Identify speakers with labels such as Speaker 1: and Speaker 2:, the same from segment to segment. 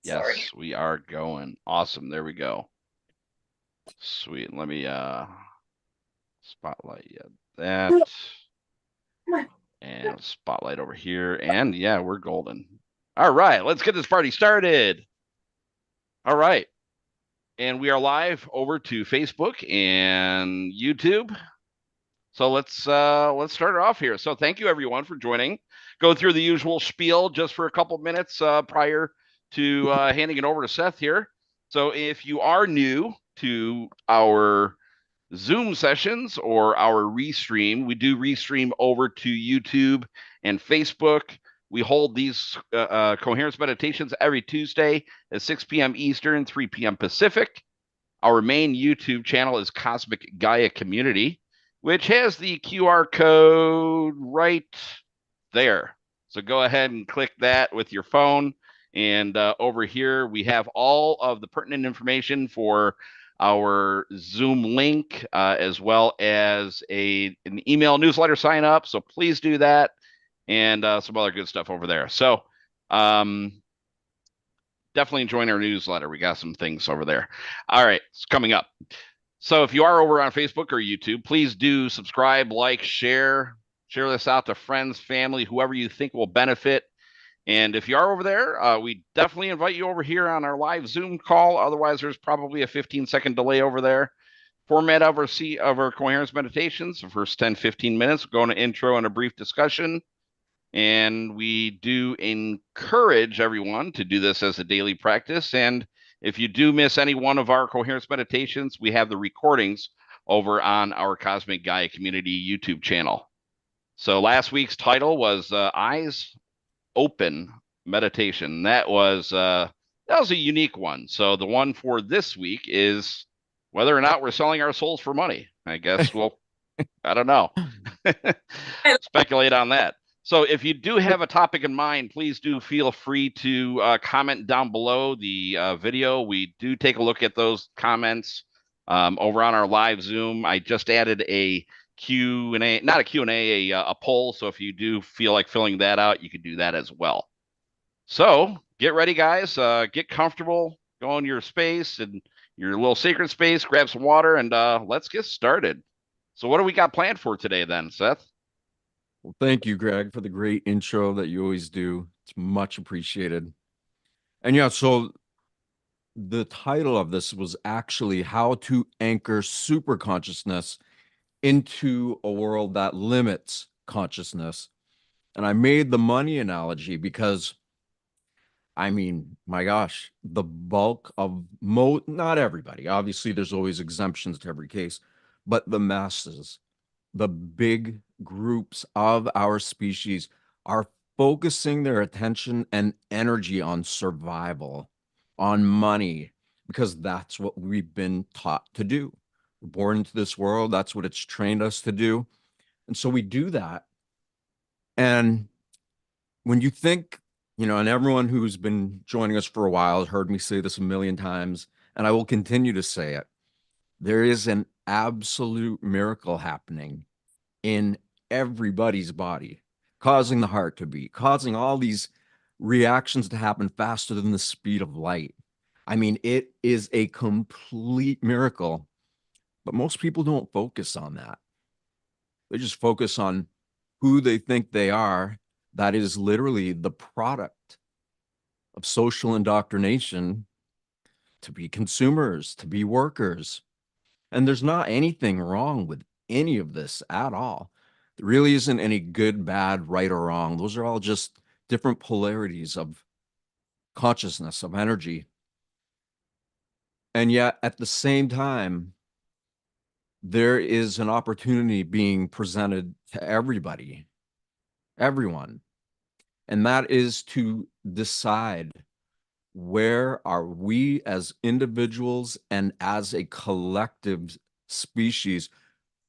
Speaker 1: Sorry.
Speaker 2: Yes, we are going. Awesome. There we go. Sweet. Let me spotlight that and spotlight over here. And yeah, we're golden. All right, let's get this party started. All right. And we are live over to Facebook and YouTube. So let's start it off here. So thank you everyone for joining. Go through the usual spiel just for a couple minutes prior to handing it over to Seth here. So if you are new to our Zoom sessions or our restream, we do restream over to YouTube and Facebook. We hold these coherence meditations every Tuesday at 6 p.m. Eastern, 3 p.m. Pacific. Our main YouTube channel is Cosmic Gaia Community, which has the QR code right there. So go ahead and click that with your phone. And over here, we have all of the pertinent information for our Zoom link, as well as an email newsletter sign up. So please do that, and some other good stuff over there. So definitely join our newsletter. We got some things over there. All right, it's coming up. So if you are over on Facebook or YouTube, please do subscribe, like, share this out to friends, family, whoever you think will benefit. And if you are over there, we definitely invite you over here on our live Zoom call. Otherwise, there's probably a 15-second delay over there. Format of our coherence meditations, the first 10, 15 minutes, we'll go into intro and a brief discussion. And we do encourage everyone to do this as a daily practice. And if you do miss any one of our coherence meditations, we have the recordings over on our Cosmic Gaia Community YouTube channel. So last week's title was Eyes Open Meditation. That was a unique one. So the one for this week is whether or not we're selling our souls for money. I guess I don't know. Speculate on that. So if you do have a topic in mind, please do feel free to comment down below the video. We do take a look at those comments over on our live Zoom. I just added a Q&A, not a Q&A, a poll. So if you do feel like filling that out, you can do that as well. So get ready, guys. Get comfortable. Go in your space and your little sacred space. Grab some water, and let's get started. So what do we got planned for today then, Seth?
Speaker 3: Well, thank you, Greg, for the great intro that you always do. It's much appreciated. And yeah, so the title of this was actually How to Anchor Super Consciousness into a World That Limits Consciousness. And I made the money analogy because, I mean, my gosh, the bulk of not everybody, obviously, there's always exemptions to every case, but the masses, the big groups of our species are focusing their attention and energy on survival, on money, because that's what we've been taught to do. We're born into this world, that's what it's trained us to do. And so we do that. And when you think, and everyone who's been joining us for a while has heard me say this a million times, and I will continue to say it, there is an absolute miracle happening in everybody's body, causing the heart to beat, causing all these reactions to happen faster than the speed of light. I mean, it is a complete miracle, but most people don't focus on that. They just focus on who they think they are. That is literally the product of social indoctrination to be consumers, to be workers. And there's not anything wrong with any of this at all. There really isn't any good, bad, right, or wrong. Those are all just different polarities of consciousness, of energy. And yet, at the same time, there is an opportunity being presented to everybody, everyone. And that is to decide, where are we as individuals and as a collective species,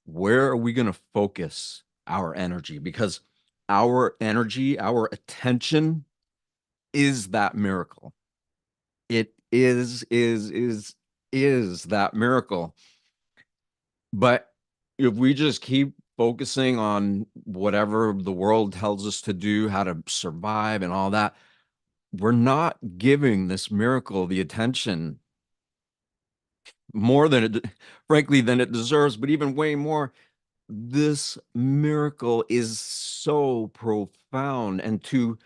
Speaker 3: where are we going to focus our energy? Because our energy, our attention is that miracle. It is that miracle. But if we just keep focusing on whatever the world tells us to do, how to survive and all that, we're not giving this miracle the attention more than it, frankly, than it deserves, but even way more. This miracle is so profound, and to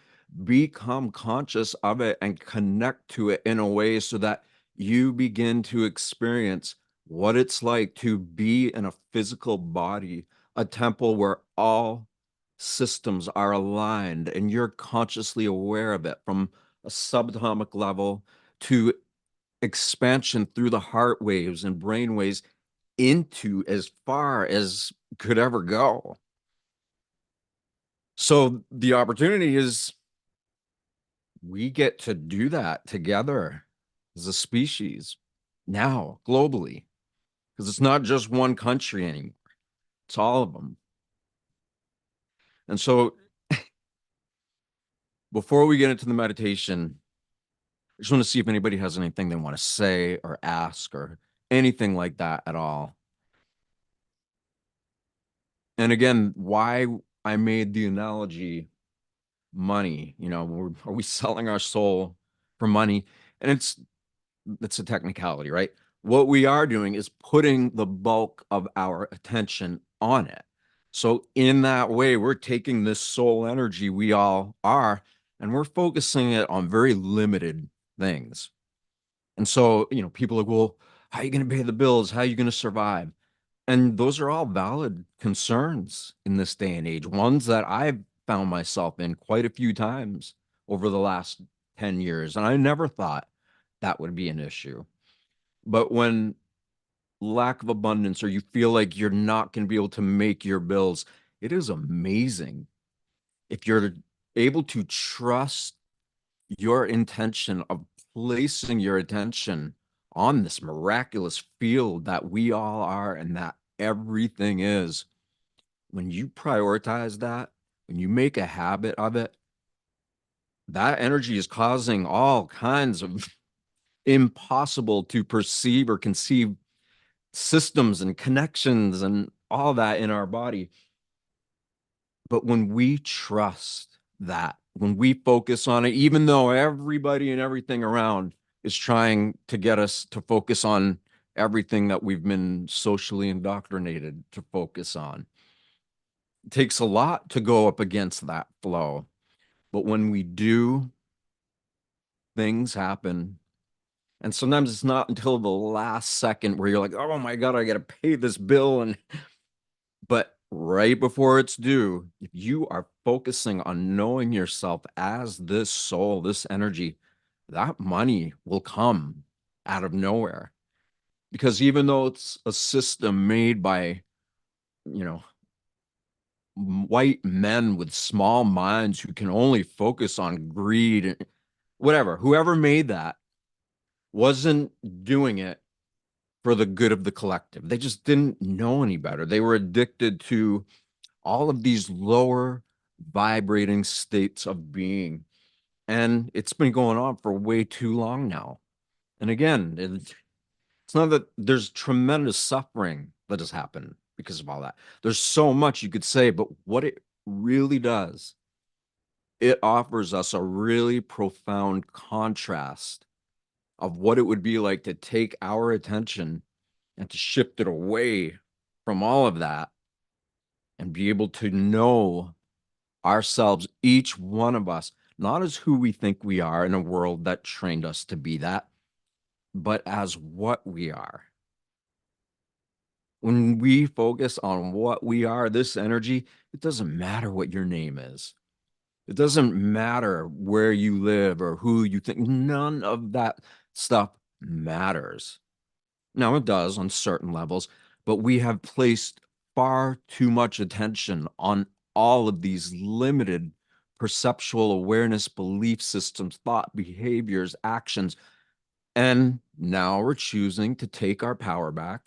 Speaker 3: become conscious of it and connect to it in a way so that you begin to experience what it's like to be in a physical body, a temple where all systems are aligned and you're consciously aware of it from a subatomic level to expansion through the heart waves and brain waves into as far as could ever go. So the opportunity is we get to do that together as a species now, globally, because it's not just one country anymore, it's all of them. And so before we get into the meditation, I just want to see if anybody has anything they want to say or ask or anything like that at all. And again, why I made the analogy money, are we selling our soul for money? And it's a technicality, right? What we are doing is putting the bulk of our attention on it. So in that way, we're taking this soul energy we all are, and we're focusing it on very limited things. And so, people are like, well, how are you going to pay the bills? How are you going to survive? And those are all valid concerns in this day and age, ones that I've found myself in quite a few times over the last 10 years. And I never thought that would be an issue. But when lack of abundance or you feel like you're not going to be able to make your bills, it is amazing if you're able to trust your intention of placing your attention on this miraculous field that we all are and that everything is. When you prioritize that, when you make a habit of it, that energy is causing all kinds of impossible to perceive or conceive systems and connections and all that in our body. But when we trust that, when we focus on it, even though everybody and everything around is trying to get us to focus on everything that we've been socially indoctrinated to focus on, it takes a lot to go up against that flow. But when we do, things happen. And sometimes it's not until the last second where you're like, oh my God, I got to pay this bill. But right before it's due, if you are focusing on knowing yourself as this soul, this energy, that money will come out of nowhere. Because even though it's a system made by, you know, white men with small minds who can only focus on greed and whatever, whoever made that wasn't doing it for the good of the collective. They just didn't know any better. They were addicted to all of these lower vibrating states of being. And it's been going on for way too long now. And again, it's not that there's tremendous suffering that has happened because of all that. There's so much you could say, but what it really does, it offers us a really profound contrast of what it would be like to take our attention and to shift it away from all of that and be able to know ourselves, each one of us, not as who we think we are in a world that trained us to be that, but as what we are. When we focus on what we are, this energy, it doesn't matter what your name is. It doesn't matter where you live or who you think. None of that stuff matters. Now, it does on certain levels, but we have placed far too much attention on all of these limited perceptual awareness, belief systems, thought, behaviors, actions. And now we're choosing to take our power back.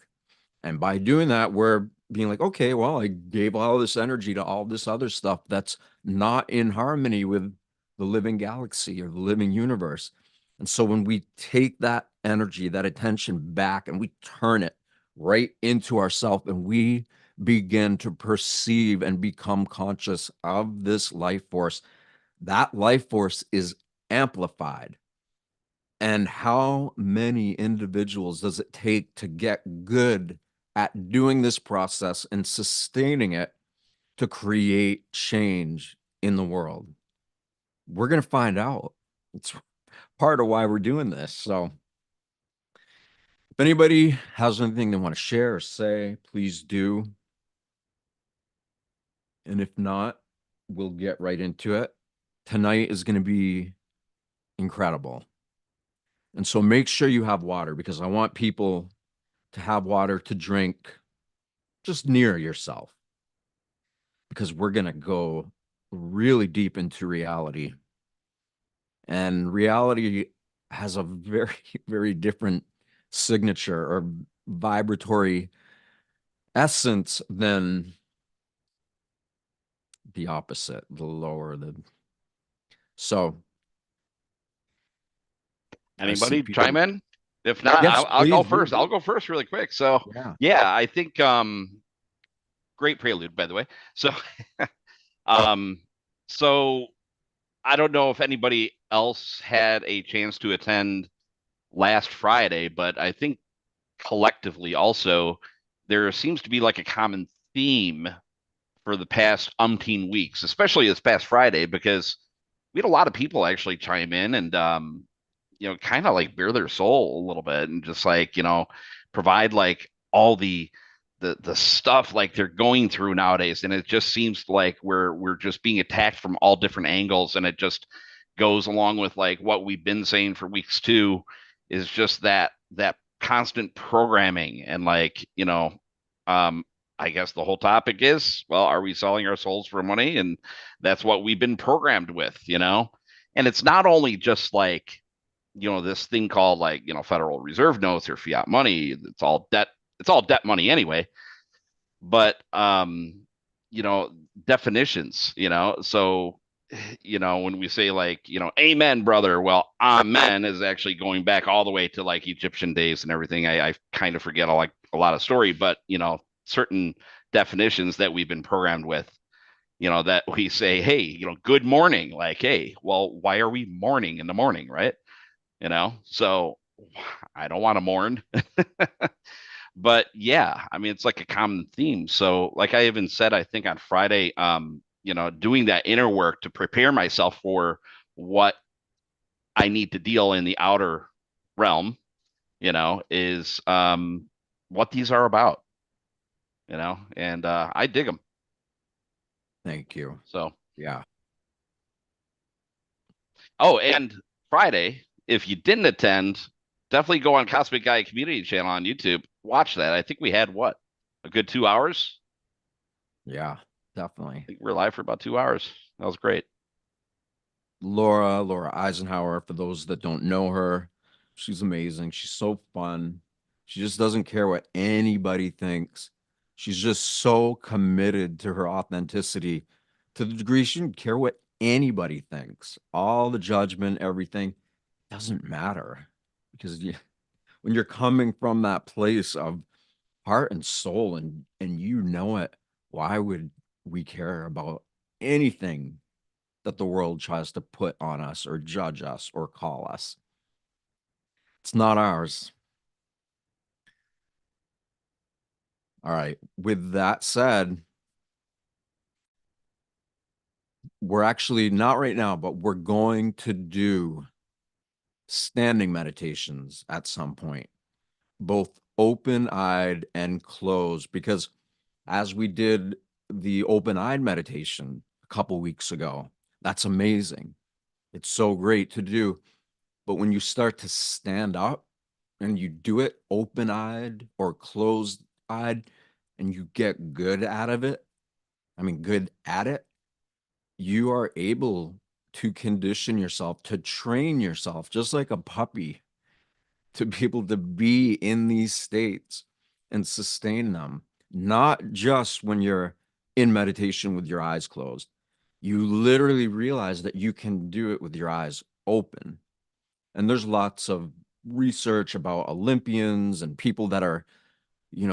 Speaker 3: And by doing that, we're being like, okay, well, I gave all this energy to all this other stuff that's not in harmony with the living galaxy or the living universe. And so when we take that energy, that attention back and we turn it right into ourself and we begin to perceive and become conscious of this life force, that life force is amplified. And how many individuals does it take to get good at doing this process and sustaining it to create change in the world? We're going to find out. It's part of why we're doing this. So if anybody has anything they want to share or say, please do. And if not, we'll get right into it. Tonight is going to be incredible. And so make sure you have water, because I want people to have water to drink just near yourself, because we're going to go really deep into reality. And reality has a very, very different signature or vibratory essence than the opposite, the lower, the so I see
Speaker 2: Anybody chime
Speaker 3: people.
Speaker 2: in? If not,
Speaker 3: Yes,
Speaker 2: I'll go
Speaker 3: please
Speaker 2: first.
Speaker 3: do.
Speaker 2: I'll go first really quick. So,
Speaker 3: Yeah.
Speaker 2: yeah, I think great prelude, by the way. So, um, so I don't know if anybody else had a chance to attend last Friday, but I think collectively also there seems to be like a common theme for the past umpteen weeks, especially this past Friday, because we had a lot of people actually chime in and kind of like bare their soul a little bit and just like, provide like all the stuff like they're going through nowadays. And it just seems like we're just being attacked from all different angles. And it just goes along with like what we've been saying for weeks too, is just that constant programming and like, um I guess the whole topic is, well, are we selling our souls for money? And that's what we've been programmed with. And it's not only just like, this thing called like, Federal Reserve notes or fiat money. It's all debt money anyway. But you know, definitions, so when we say like, amen, brother, well, amen is actually going back all the way to like Egyptian days and everything. I kind of forget like a lot of story, but certain definitions that we've been programmed with, that we say, hey, good morning, like, hey, well, why are we mourning in the morning, right? So I don't want to mourn. But yeah, I mean, it's like a common theme. So like I even said, I think on Friday, doing that inner work to prepare myself for what I need to deal in the outer realm, is what these are about, and I dig them.
Speaker 3: Thank you.
Speaker 2: So,
Speaker 3: Yeah.
Speaker 2: oh, and Friday, if you didn't attend, definitely go on Cosmic Guy Community Channel on YouTube. Watch that. I think we had what, a good 2 hours.
Speaker 3: Yeah, definitely.
Speaker 2: I think we're live for about 2 hours. That was great.
Speaker 3: Laura Eisenhower, for those that don't know her, she's amazing. She's so fun. She just doesn't care what anybody thinks. She's just so committed to her authenticity, to the degree she doesn't care what anybody thinks. All the judgment, everything doesn't matter, because when you're coming from that place of heart and soul, and you know it, why would we care about anything that the world tries to put on us or judge us or call us? It's not ours. All right. With that said, we're actually not right now, but we're going to do standing meditations at some point, both open-eyed and closed, because as we did the open-eyed meditation a couple weeks ago, that's amazing. It's so great to do. But when you start to stand up and you do it open-eyed or closed-eyed, and you get good out of it, I mean, good at it, you are able to condition yourself, to train yourself, just like a puppy, to be able to be in these states and sustain them, not just when you're in meditation with your eyes closed. You literally realize that you can do it with your eyes open. And there's lots of research about Olympians and people that are,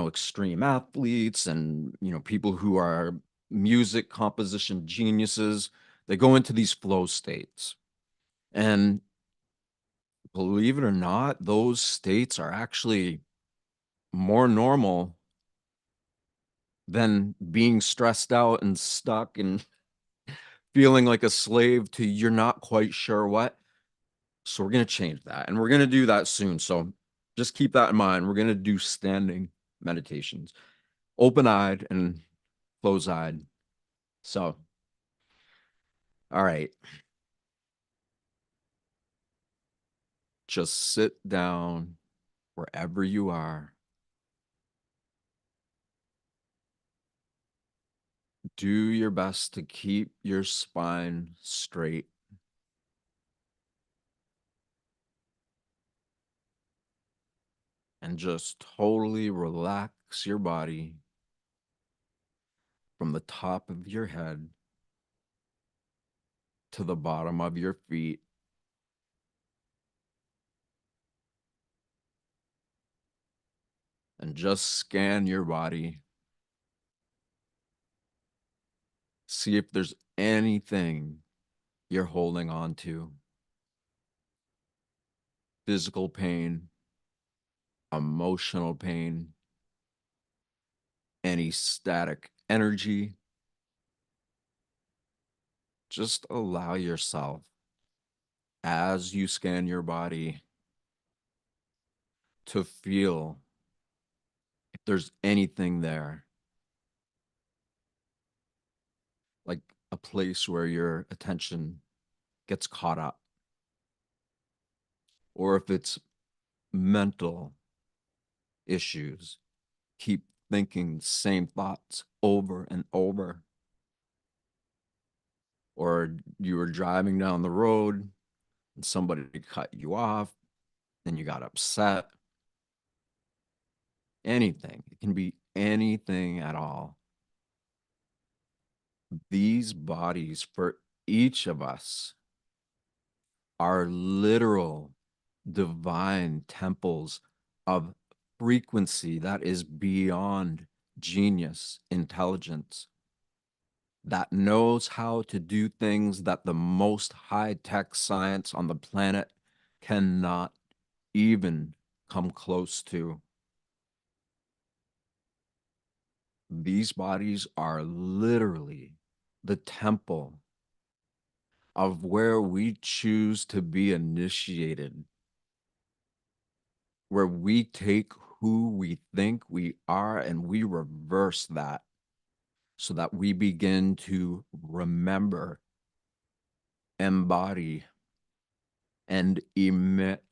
Speaker 3: extreme athletes, and, people who are music composition geniuses. They go into these flow states. And believe it or not, those states are actually more normal than being stressed out and stuck and feeling like a slave to you're not quite sure what. So we're going to change that, and we're going to do that soon. So just keep that in mind. We're going to do standing meditations, open-eyed and closed-eyed. So, all right. Just sit down wherever you are. Do your best to keep your spine straight. And just totally relax your body from the top of your head to the bottom of your feet. And just scan your body. See if there's anything you're holding on to. Physical pain, emotional pain, any static energy. Just allow yourself, as you scan your body, to feel if there's anything there, like a place where your attention gets caught up, or if it's mental issues, keep thinking the same thoughts over and over. Or you were driving down the road and somebody cut you off and you got upset. Anything. It can be anything at all. These bodies for each of us are literal divine temples of frequency that is beyond genius intelligence, that knows how to do things that the most high-tech science on the planet cannot even come close to. These bodies are literally the temple of where we choose to be initiated, where we take who we think we are and we reverse that so that we begin to remember, embody, and emit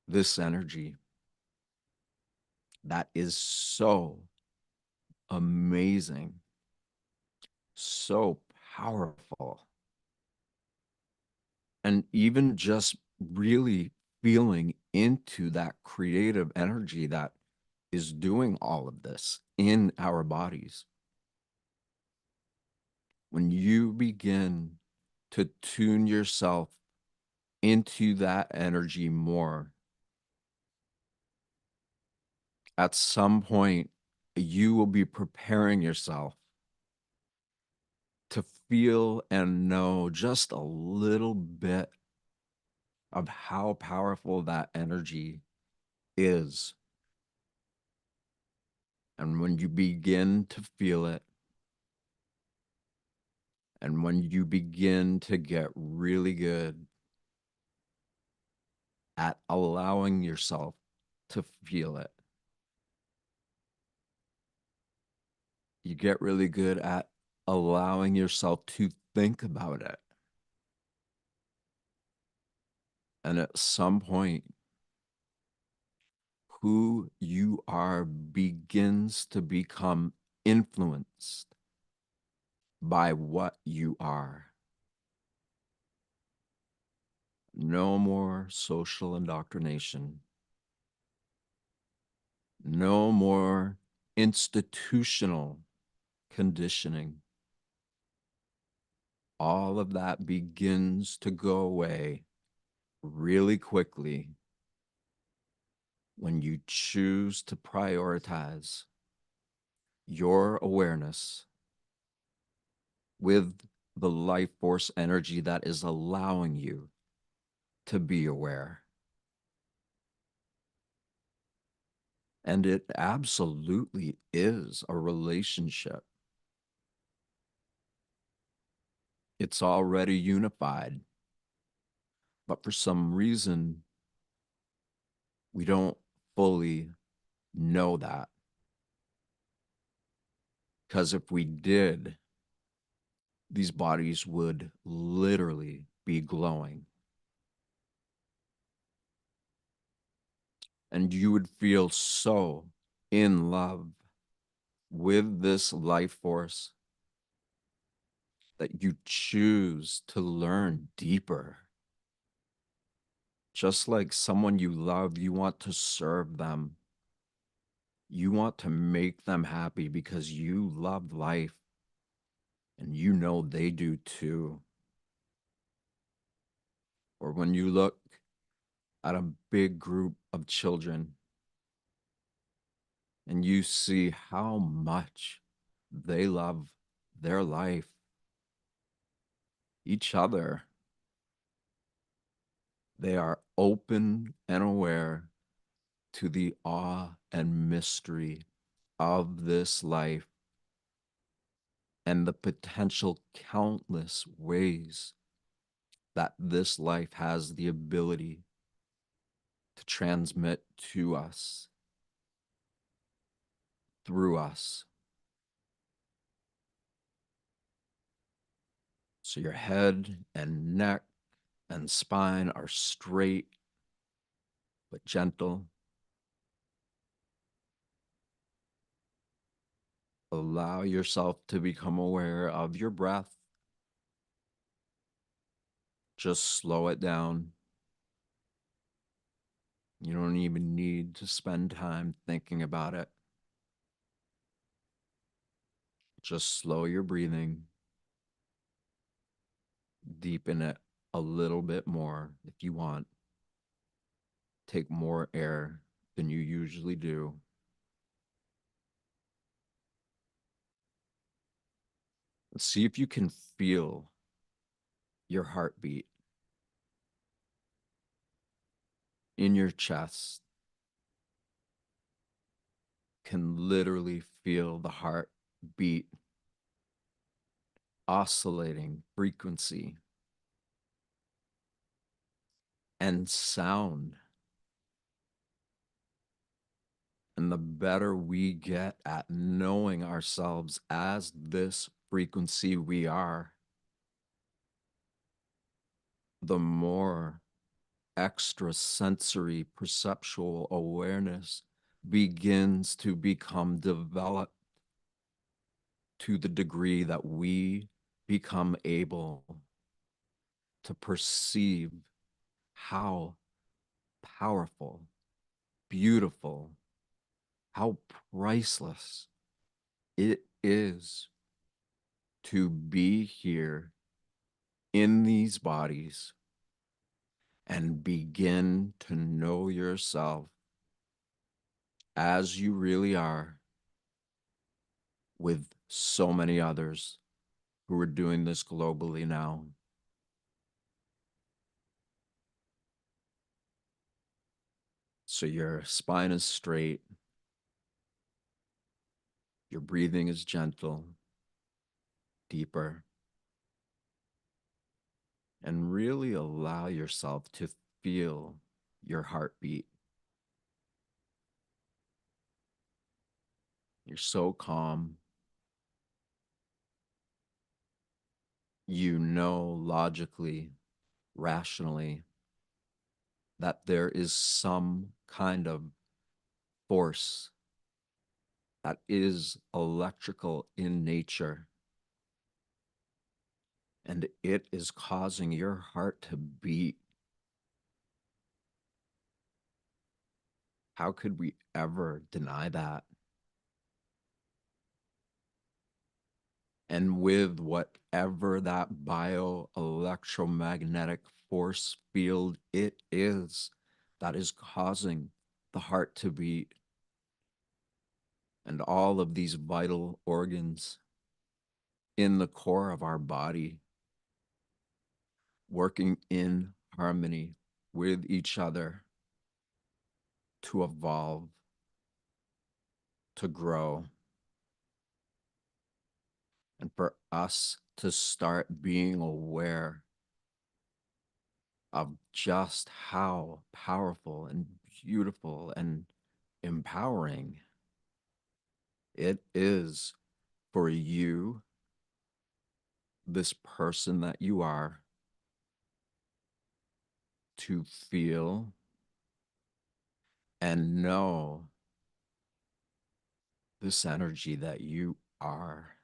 Speaker 3: this energy that is so amazing, so powerful. And even just really feeling into that creative energy that is doing all of this in our bodies. When you begin to tune yourself into that energy more, at some point, you will be preparing yourself to feel and know just a little bit of how powerful that energy is. And when you begin to feel it, and when you begin to get really good at allowing yourself to feel it, you get really good at allowing yourself to think about it. And at some point, who you are begins to become influenced by what you are. No more social indoctrination. No more institutional conditioning. All of that begins to go away really quickly when you choose to prioritize your awareness with the life force energy that is allowing you to be aware. And it absolutely is a relationship. It's already unified. But for some reason, we don't fully know that. Because if we did, these bodies would literally be glowing. And you would feel so in love with this life force that you choose to learn deeper. Just like someone you love, you want to serve them. You want to make them happy because you love life and you know they do too. Or when you look at a big group of children and you see how much they love their life, each other, they are open and aware to the awe and mystery of this life and the potential countless ways that this life has the ability to transmit to us, through us. So your head and neck and spine are straight but gentle. Allow yourself to become aware of your breath. Just slow it down. You don't even need to spend time thinking about it. Just slow your breathing. Deepen it a little bit more if you want. Take more air than you usually do. And see if you can feel your heartbeat in your chest. Can literally feel the heart beat, oscillating frequency and sound. And the better we get at knowing ourselves as this frequency we are, the more extrasensory perceptual awareness begins to become developed to the degree that we become able to perceive how powerful, beautiful, how priceless it is to be here in these bodies and begin to know yourself as you really are with so many others who are doing this globally now. So your spine is straight, your breathing is gentle, deeper, and really allow yourself to feel your heartbeat. You're so calm. You know logically, rationally, that there is some kind of force that is electrical in nature, and it is causing your heart to beat. How could we ever deny that? And with whatever that bioelectromagnetic force field it is that is causing the heart to beat and all of these vital organs in the core of our body working in harmony with each other to evolve, to grow, and for us to start being aware of just how powerful and beautiful and empowering it is for you, this person that you are, to feel and know this energy that you are.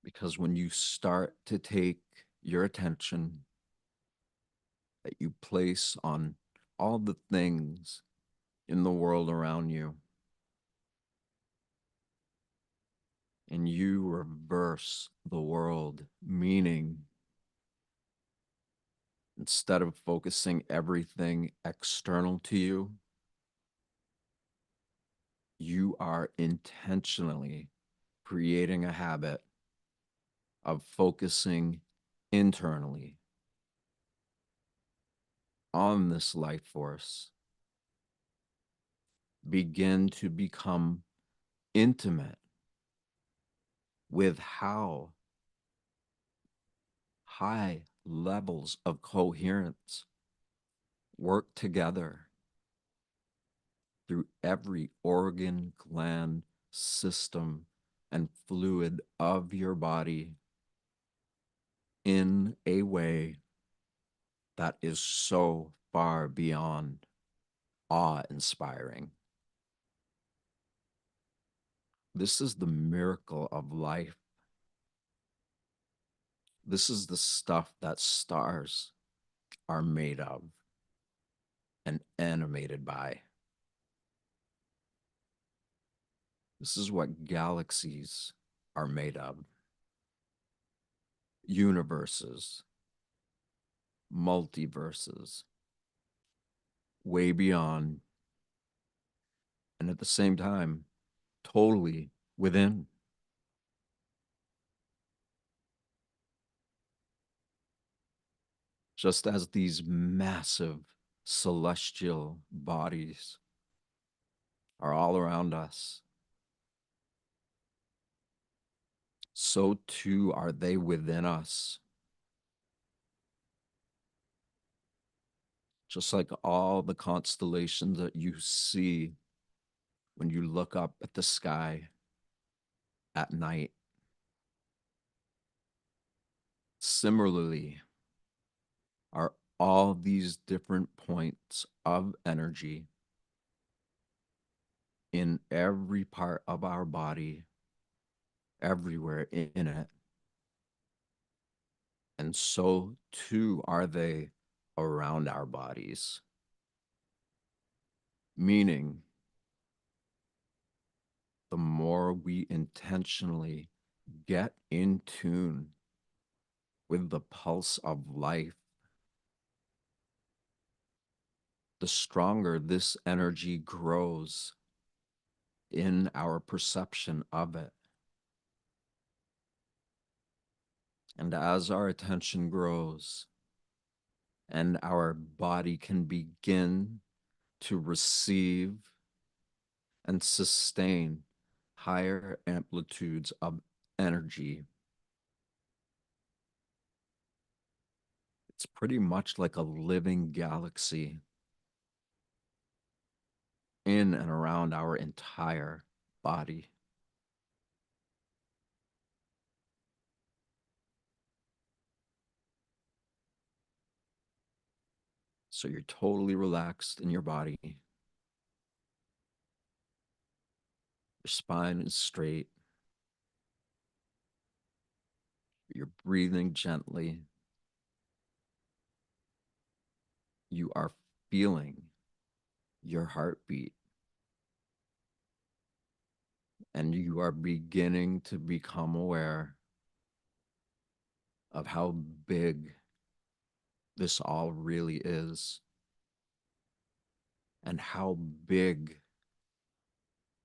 Speaker 3: Because when you start to take your attention that you place on all the things in the world around you, and you reverse the world, meaning instead of focusing everything external to you, you are intentionally creating a habit of focusing internally on this life force. Begin to become intimate with how high levels of coherence work together through every organ, gland, system, and fluid of your body in a way that is so far beyond awe-inspiring. This is the miracle of life. This is the stuff that stars are made of and animated by. This is what galaxies are made of. Universes, multiverses, way beyond, and at the same time, totally within. Just as these massive celestial bodies are all around us, so too are they within us. Just like all the constellations that you see when you look up at the sky at night. Similarly, are all these different points of energy in every part of our body, everywhere in it. And so too are they around our bodies. Meaning, the more we intentionally get in tune with the pulse of life, the stronger this energy grows in our perception of it. And as our attention grows and our body can begin to receive and sustain higher amplitudes of energy, it's pretty much like a living galaxy in and around our entire body. So you're totally relaxed in your body. Your spine is straight. You're breathing gently. You are feeling your heartbeat. And you are beginning to become aware of how big this all really is and how big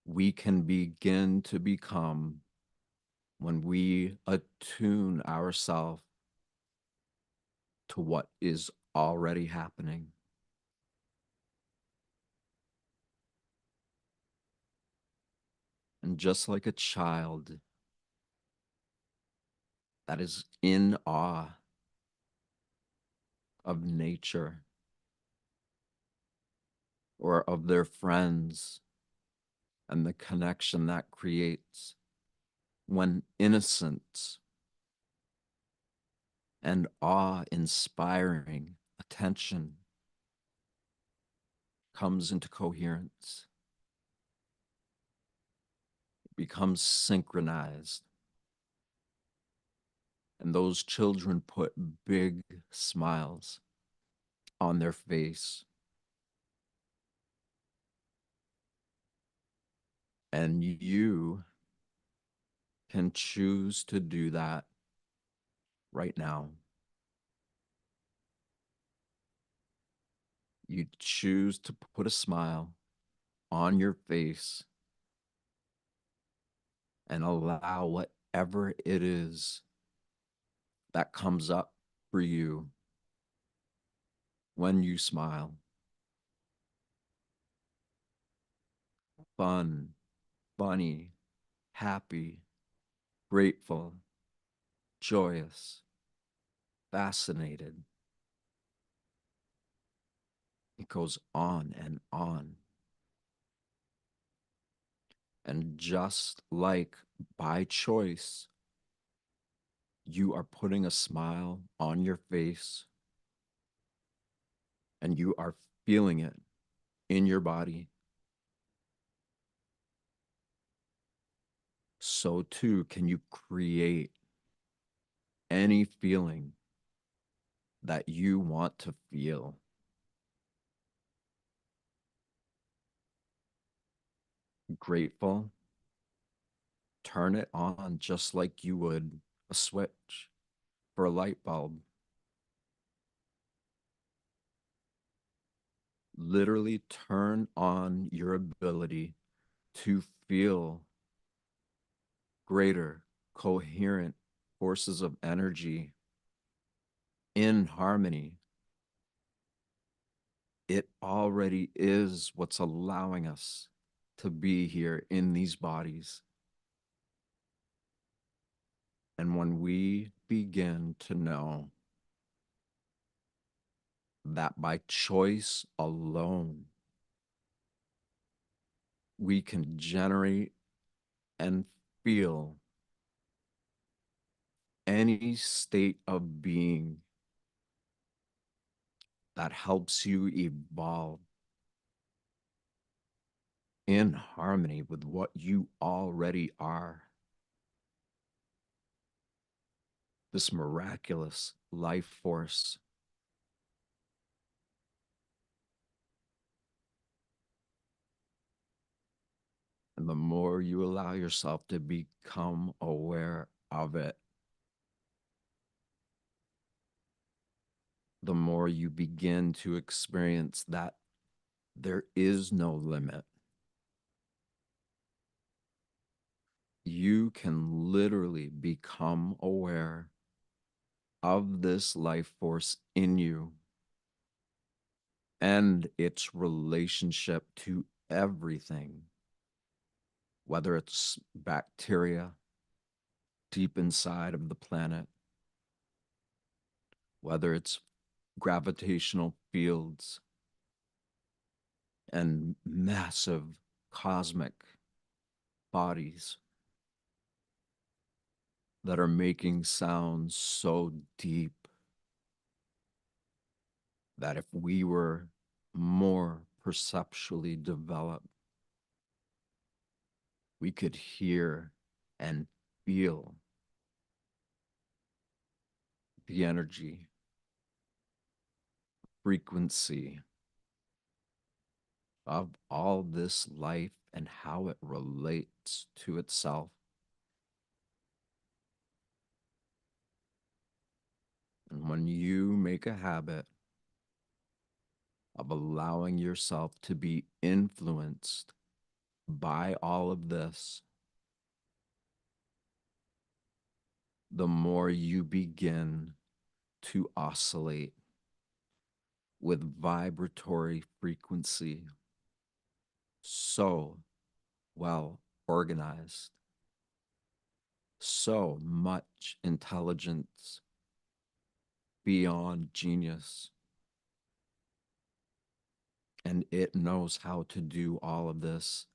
Speaker 3: we can begin to become when we attune ourselves to what is already happening. And just like a child that is in awe of nature or of their friends and the connection that creates when innocence and awe inspiring attention comes into coherence, it becomes synchronized. And those children put big smiles on their face. And you can choose to do that right now. You choose to put a smile on your face and allow whatever it is that comes up for you when you smile. Fun, funny, happy, grateful, joyous, fascinated. It goes on and on. And just like by choice, you are putting a smile on your face and you are feeling it in your body, so too can you create any feeling that you want to feel. Grateful, turn it on just like you would a switch for a light bulb. Literally turn on your ability to feel greater, coherent forces of energy in harmony. It already is what's allowing us to be here in these bodies. And when we begin to know that by choice alone, we can generate and feel any state of being that helps you evolve in harmony with what you already are. This miraculous life force. And the more you allow yourself to become aware of it, the more you begin to experience that there is no limit. You can literally become aware of this life force in you and its relationship to everything, whether it's bacteria deep inside of the planet, whether it's gravitational fields and massive cosmic bodies that are making sounds so deep that if we were more perceptually developed, we could hear and feel the energy, frequency of all this life and how it relates to itself. And when you make a habit of allowing yourself to be influenced by all of this, the more you begin to oscillate with vibratory frequency so well organized, so much intelligence beyond genius. And it knows how to do all of this,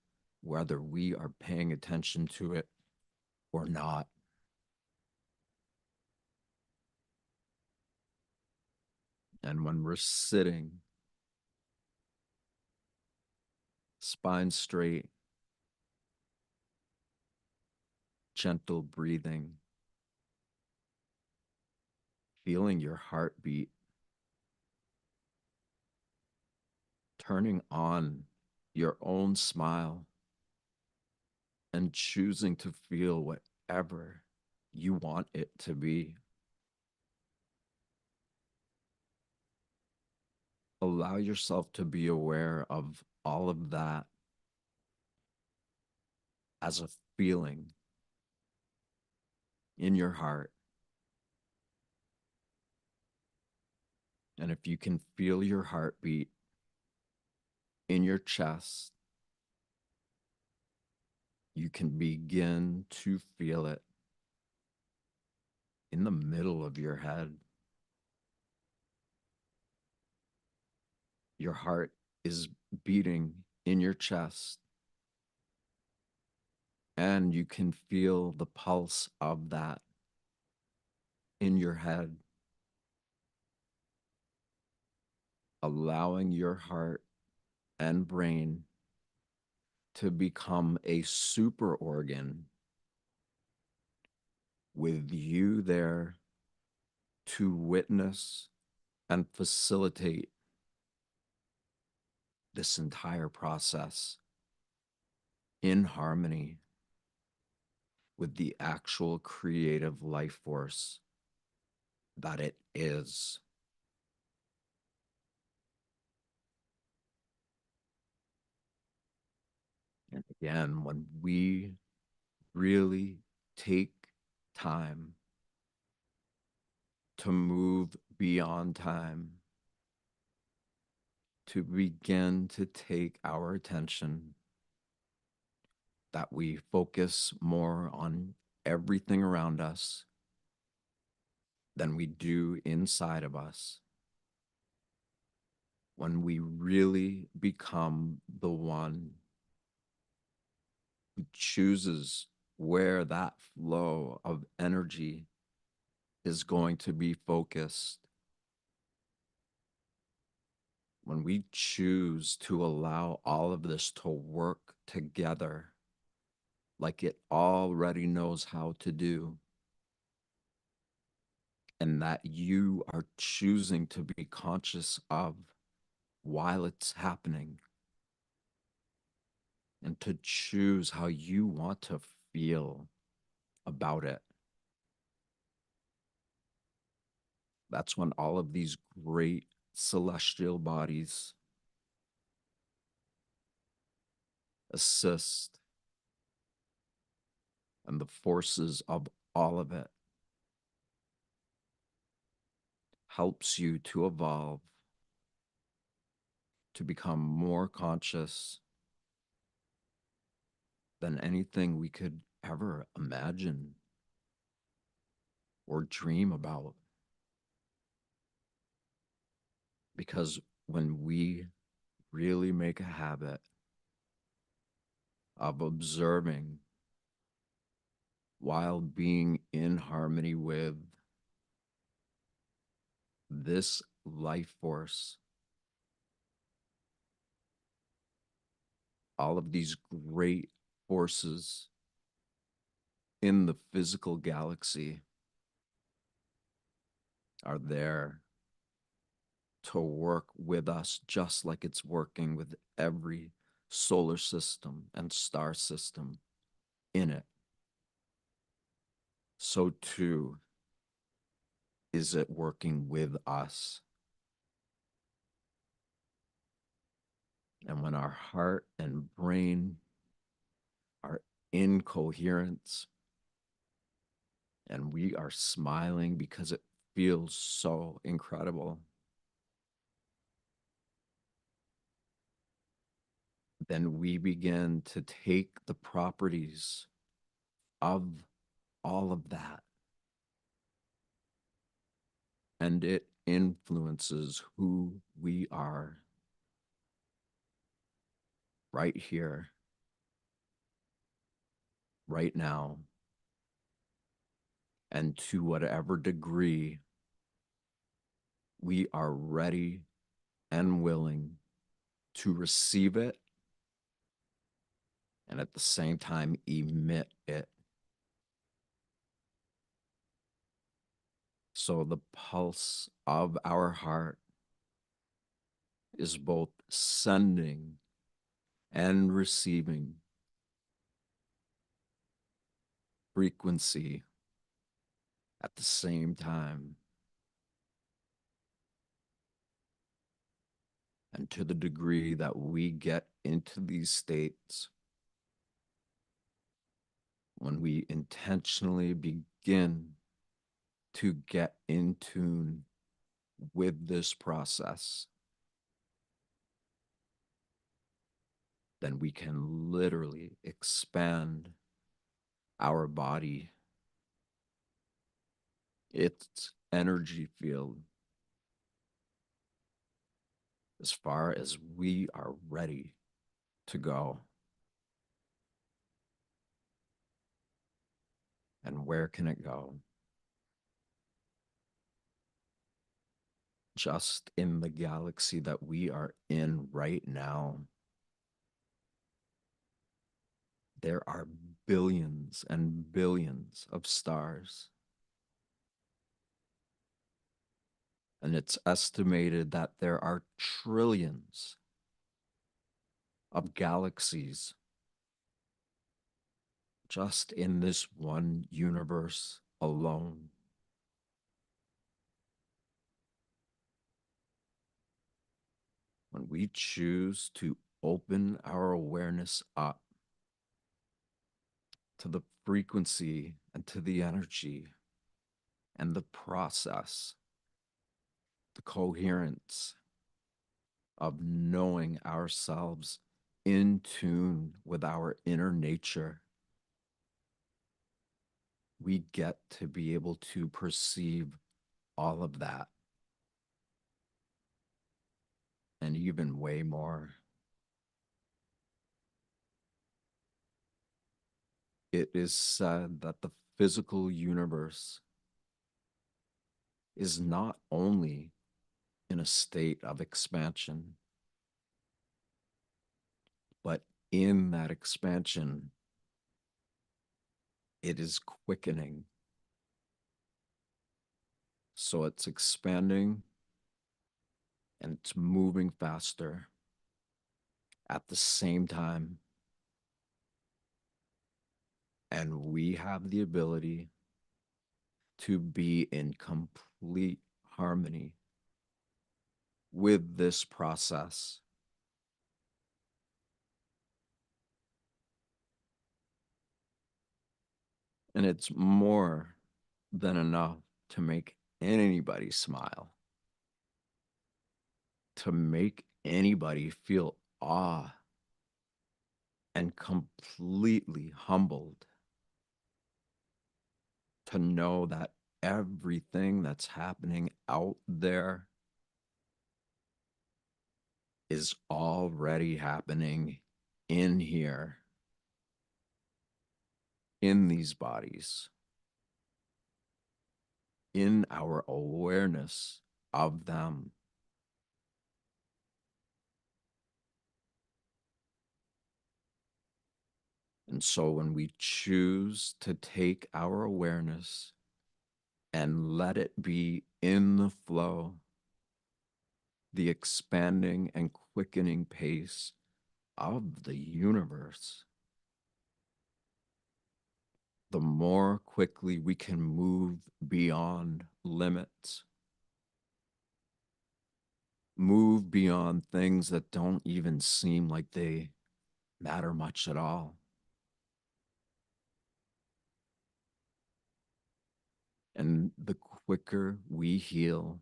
Speaker 3: whether we are paying attention to it or not. And when we're sitting, spine straight, gentle breathing, feeling your heartbeat, turning on your own smile, and choosing to feel whatever you want it to be. Allow yourself to be aware of all of that as a feeling in your heart. And if you can feel your heartbeat in your chest, you can begin to feel it in the middle of your head. Your heart is beating in your chest, and you can feel the pulse of that in your head, allowing your heart and brain to become a super organ with you there to witness and facilitate this entire process in harmony with the actual creative life force that it is. And again, when we really take time to move beyond time, to begin to take our attention, that we focus more on everything around us than we do inside of us. When we really become the one who chooses where that flow of energy is going to be focused, when we choose to allow all of this to work together like it already knows how to do, and that you are choosing to be conscious of while it's happening, and to choose how you want to feel about it. That's when all of these great celestial bodies assist, and the forces of all of it helps you to evolve, to become more conscious than anything we could ever imagine or dream about. Because when we really make a habit of observing while being in harmony with this life force, all of these great forces in the physical galaxy are there to work with us just like it's working with every solar system and star system in it. So too is it working with us. And when our heart and brain are in coherence and we are smiling because it feels so incredible, then we begin to take the properties of all of that, and it influences who we are right here, right now, and to whatever degree we are ready and willing to receive it and at the same time emit it. So the pulse of our heart is both sending and receiving frequency at the same time. And to the degree that we get into these states, when we intentionally begin to get in tune with this process, then we can literally expand our body, its energy field, as far as we are ready to go. And where can it go? Just in the galaxy that we are in right now, there are billions and billions of stars. And it's estimated that there are trillions of galaxies just in this one universe alone. When we choose to open our awareness up to the frequency and to the energy and the process, the coherence of knowing ourselves in tune with our inner nature, we get to be able to perceive all of that and even way more. It is said that the physical universe is not only in a state of expansion, but in that expansion, it is quickening. So it's expanding and it's moving faster at the same time. And we have the ability to be in complete harmony with this process. And it's more than enough to make anybody smile, to make anybody feel awe and completely humbled, to know that everything that's happening out there is already happening in here, in these bodies, in our awareness of them. And so when we choose to take our awareness and let it be in the flow, the expanding and quickening pace of the universe, the more quickly we can move beyond limits, move beyond things that don't even seem like they matter much at all. And the quicker we heal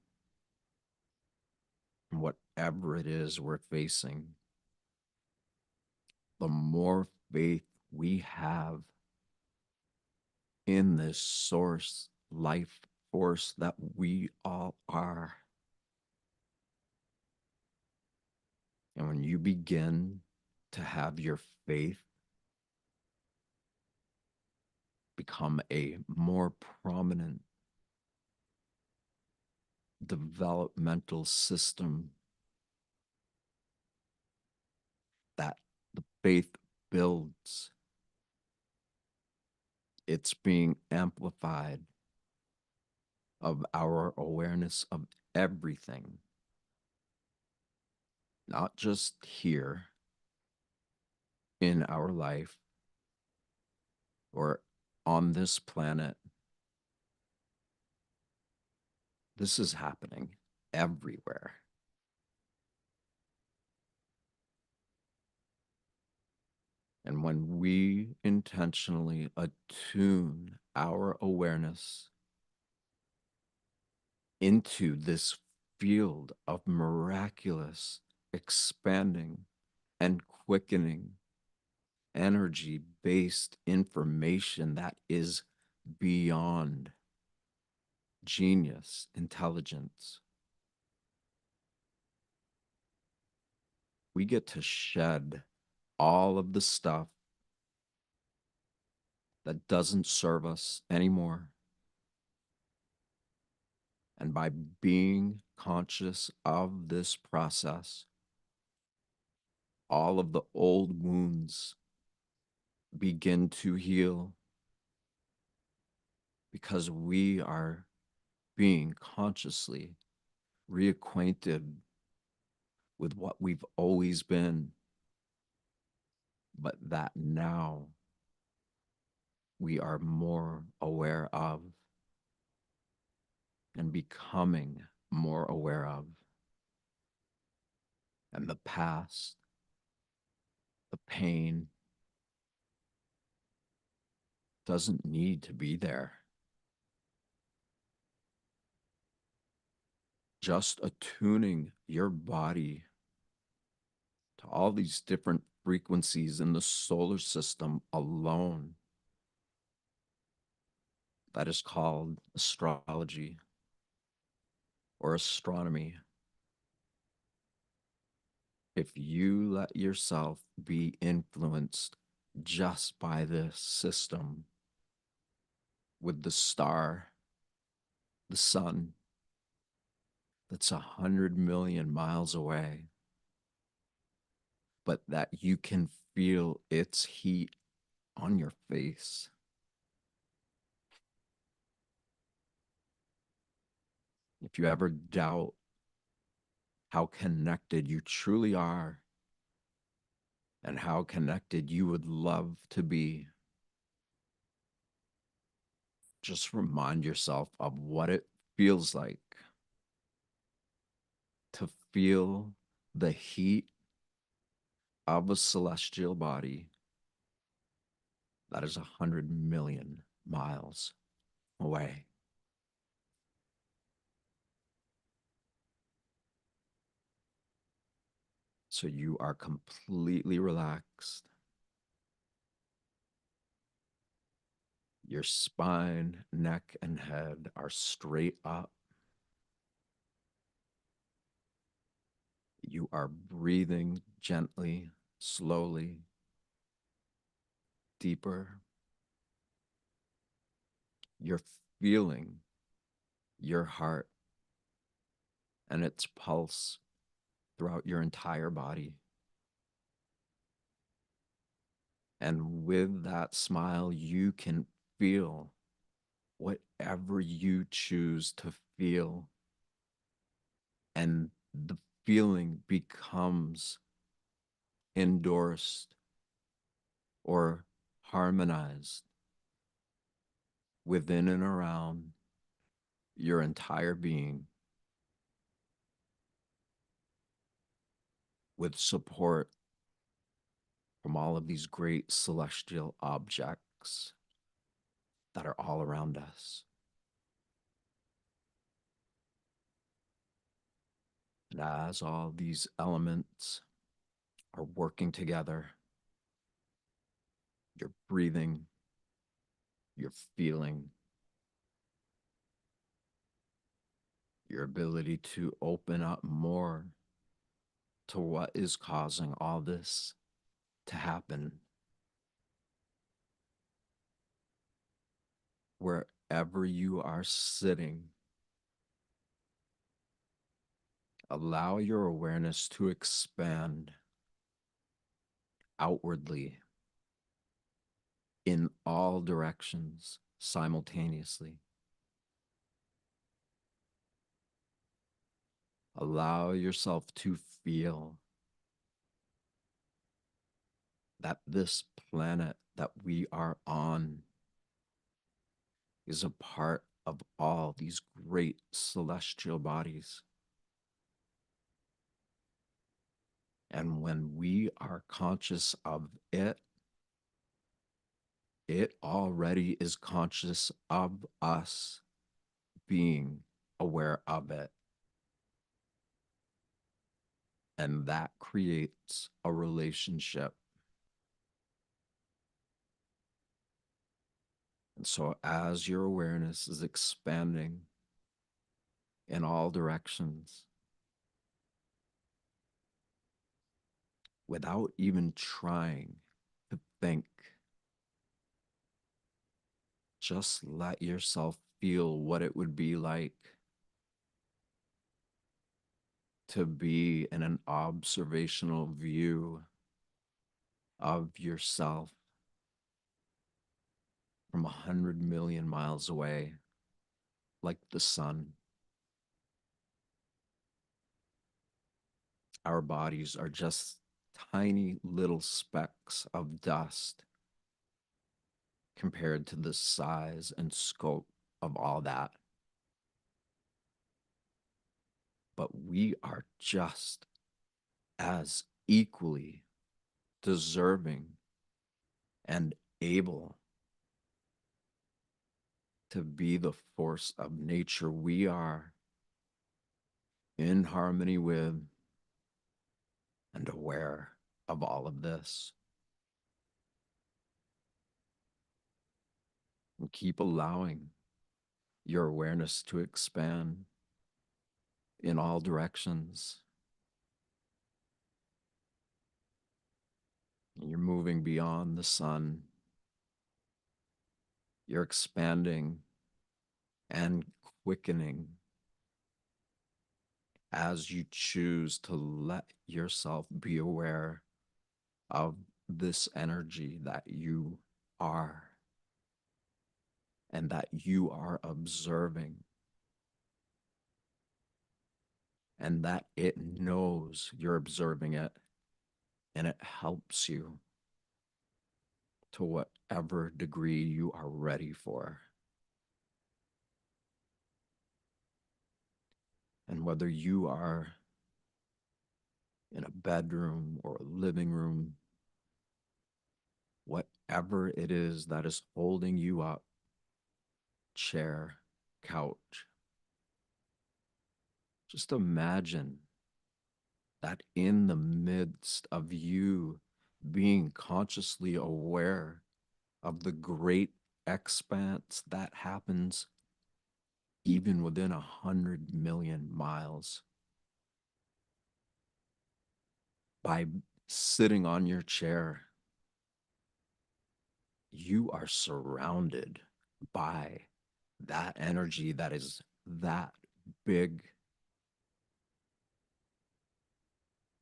Speaker 3: from whatever it is we're facing, the more faith we have in this source, life force that we all are. And when you begin to have your faith become a more prominent developmental system, that the faith builds, it's being amplified of our awareness of everything, not just here in our life or on this planet. This is happening everywhere. And when we intentionally attune our awareness into this field of miraculous, expanding, and quickening energy based information that is beyond genius, intelligence, we get to shed all of the stuff that doesn't serve us anymore. And by being conscious of this process, all of the old wounds begin to heal because we are being consciously reacquainted with what we've always been, but that now we are more aware of and becoming more aware of. And the past, the pain, doesn't need to be there. Just attuning your body to all these different frequencies in the solar system alone, that is called astrology or astronomy. If you let yourself be influenced just by this system with the star, the sun, that's 100 million miles away, but that you can feel its heat on your face. If you ever doubt how connected you truly are and how connected you would love to be, just remind yourself of what it feels like to feel the heat of a celestial body that is 100 million miles away. So you are completely relaxed. Your spine, neck, and head are straight up. You are breathing gently, slowly, deeper. You're feeling your heart and its pulse throughout your entire body. And with that smile, you can feel whatever you choose to feel. And the feeling becomes endorsed or harmonized within and around your entire being with support from all of these great celestial objects that are all around us. And as all these elements are working together, you're breathing, you're feeling, your ability to open up more to what is causing all this to happen. Wherever you are sitting, allow your awareness to expand outwardly in all directions simultaneously. Allow yourself to feel that this planet that we are on is a part of all these great celestial bodies. And when we are conscious of it, it already is conscious of us being aware of it. And that creates a relationship. And so, as your awareness is expanding in all directions, without even trying to think, just let yourself feel what it would be like to be in an observational view of yourself from 100 million miles away, like the sun. Our bodies are just tiny little specks of dust compared to the size and scope of all that. But we are just as equally deserving and able to be the force of nature we are, in harmony with and aware of all of this. And keep allowing your awareness to expand in all directions. You're moving beyond the sun. You're expanding and quickening as you choose to let yourself be aware of this energy that you are and that you are observing, and that it knows you're observing it, and it helps you to whatever degree you are ready for. And whether you are in a bedroom or a living room, whatever it is that is holding you up, chair, couch, just imagine that in the midst of you being consciously aware of the great expanse that happens even within 100 million miles, by sitting on your chair, you are surrounded by that energy that is that big.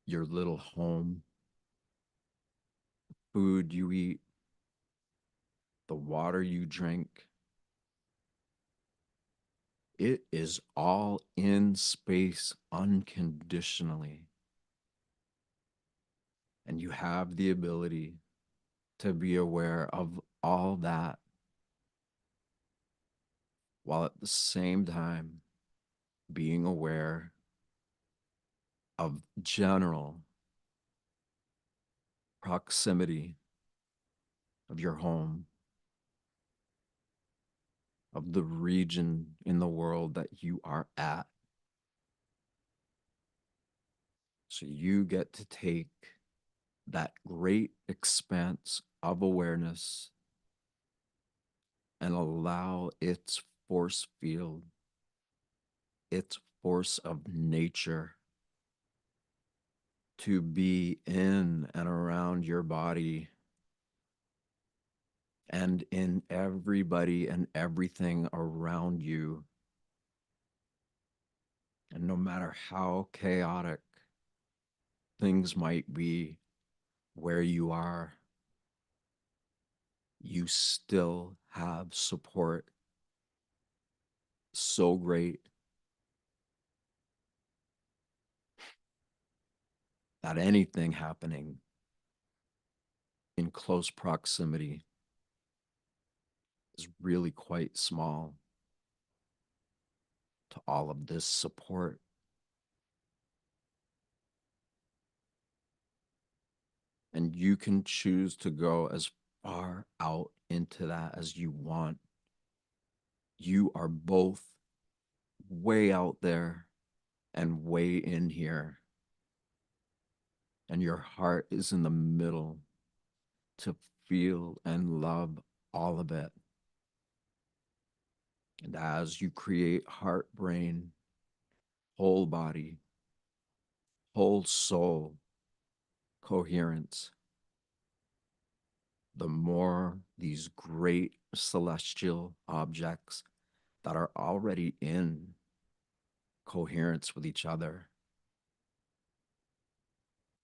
Speaker 3: Your little home, food you eat, the water you drink, it is all in space unconditionally. And you have the ability to be aware of all that while at the same time being aware of general proximity of your home, of the region in the world that you are at. So you get to take that great expanse of awareness and allow its force field, its force of nature to be in and around your body and in everybody and everything around you. And no matter how chaotic things might be where you are, you still have support so great that anything happening in close proximity is really quite small to all of this support. And you can choose to go as far out into that as you want. You are both way out there and way in here. And your heart is in the middle to feel and love all of it. And as you create heart, brain, whole body, whole soul coherence, the more these great celestial objects that are already in coherence with each other,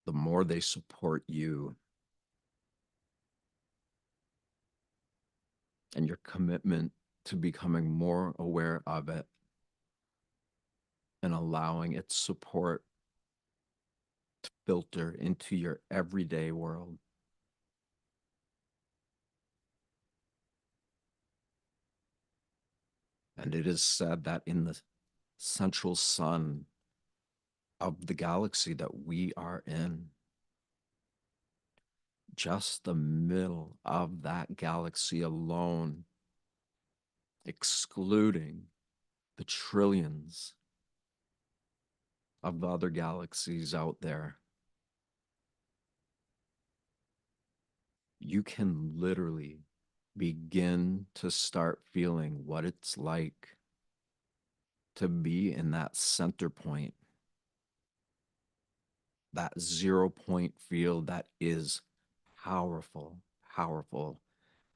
Speaker 3: the more they support you and your commitment to becoming more aware of it and allowing its support to filter into your everyday world. And it is said that in the central sun of the galaxy that we are in, just the middle of that galaxy alone, excluding the trillions of other galaxies out there, you can literally begin to start feeling what it's like to be in that center point, that 0 point field that is powerful, powerful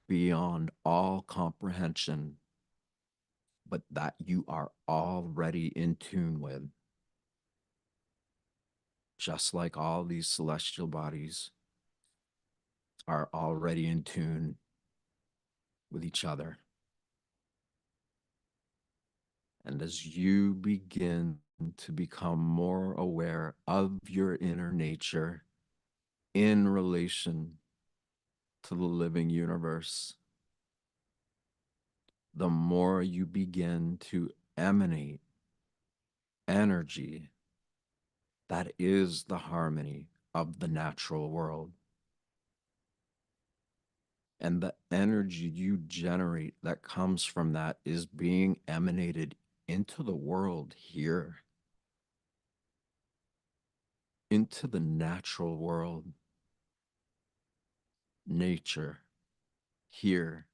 Speaker 3: beyond all comprehension, but that you are already in tune with. Just like all these celestial bodies are already in tune with each other. And as you begin to become more aware of your inner nature in relation to the living universe, the more you begin to emanate energy that is the harmony of the natural world. And the energy you generate that comes from that is being emanated into the world here, into the natural world, nature here,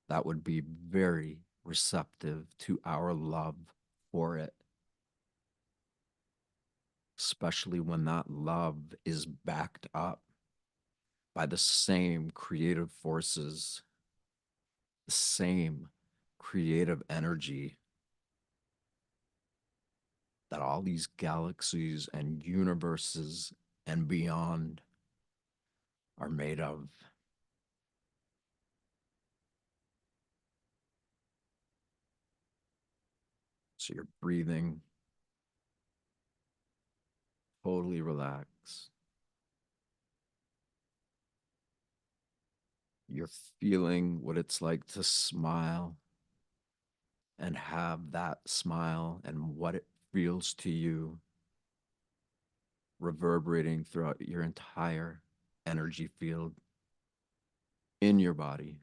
Speaker 3: that would be very receptive to our love for it, especially when that love is backed up by the same creative forces, the same creative energy that all these galaxies and universes and beyond are made of. So you're breathing, totally relaxed. You're feeling what it's like to smile and have that smile and what it feels to you reverberating throughout your entire energy field in your body,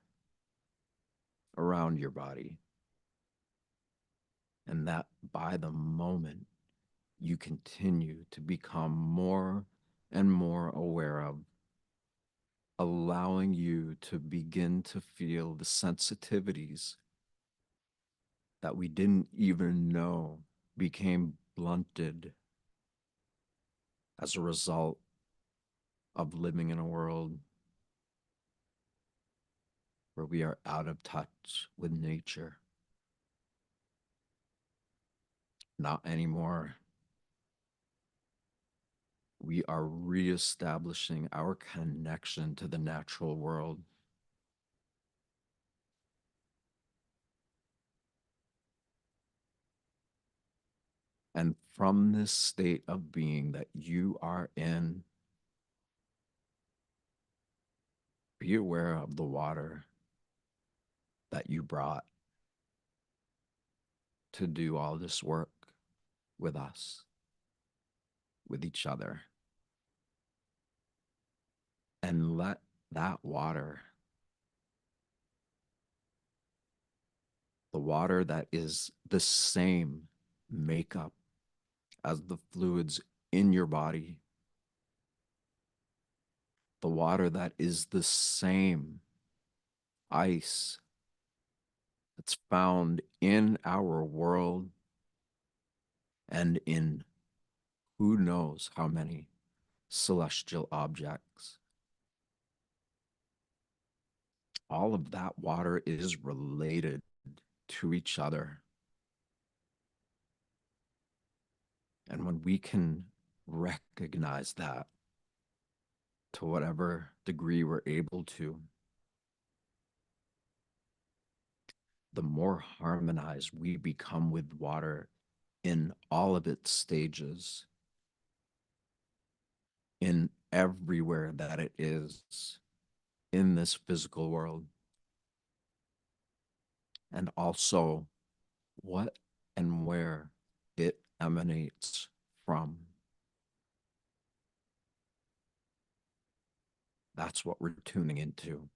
Speaker 3: around your body. And that by the moment you continue to become more and more aware of, allowing you to begin to feel the sensitivities that we didn't even know became blunted as a result of living in a world where we are out of touch with nature. Not anymore. We are reestablishing our connection to the natural world. And from this state of being that you are in, be aware of the water that you brought to do all this work with us, with each other. And let that water, the water that is the same makeup as the fluids in your body, the water that is the same ice that's found in our world and in who knows how many celestial objects. All of that water is related to each other. And when we can recognize that to whatever degree we're able to, the more harmonized we become with water in all of its stages, in everywhere that it is in this physical world, and also what and where it emanates from. That's what we're tuning into.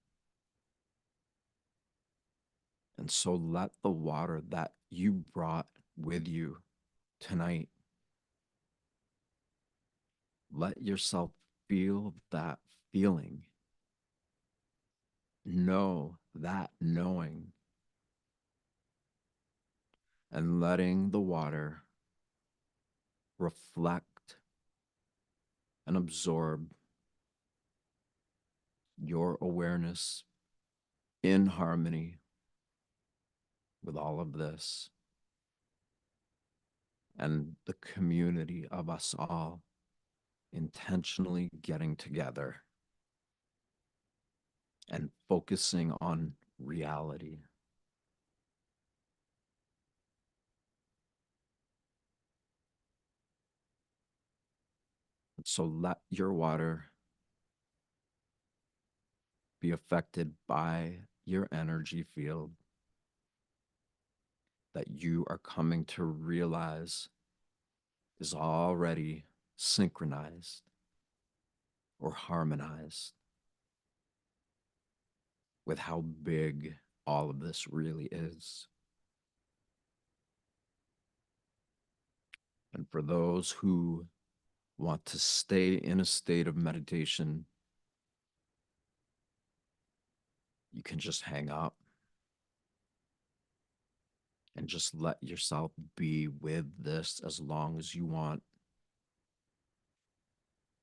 Speaker 3: And so let the water that you brought with you tonight, let yourself feel that feeling. Know that knowing. And letting the water reflect and absorb your awareness in harmony with all of this and the community of us all intentionally getting together and focusing on reality. So let your water be affected by your energy field that you are coming to realize is already synchronized or harmonized with how big all of this really is. And for those who want to stay in a state of meditation, you can just hang up and just let yourself be with this as long as you want.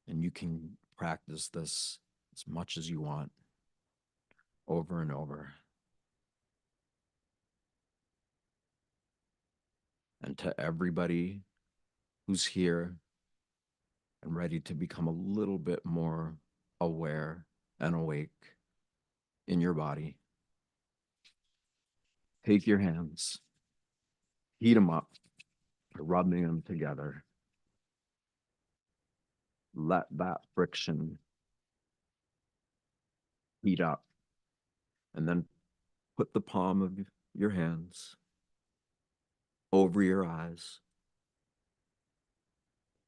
Speaker 3: And you can practice this as much as you want, over and over. And to everybody who's here and ready to become a little bit more aware and awake in your body, take your hands, heat them up by rubbing them together. Let that friction heat up, and then put the palm of your hands over your eyes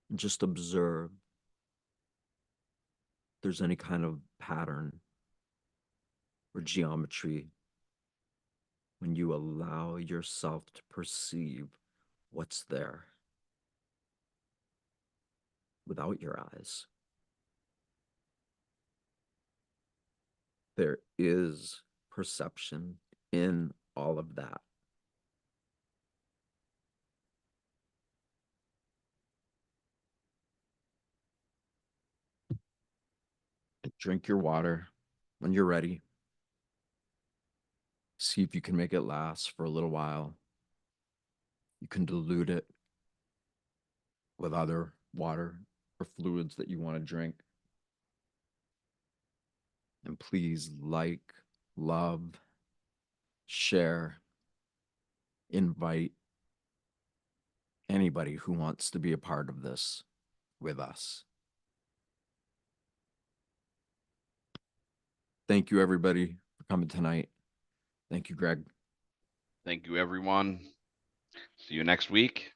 Speaker 3: and just observe if there's any kind of pattern or geometry when you allow yourself to perceive what's there. without your eyes. There is perception in all of that. Drink your water when you're ready. See if you can make it last for a little while. You can dilute it with other water or fluids that you want to drink. And please like, love, share, invite anybody who wants to be a part of this with us. Thank you, everybody, for coming tonight. Thank you, Greg.
Speaker 2: Thank you, everyone. See you next week.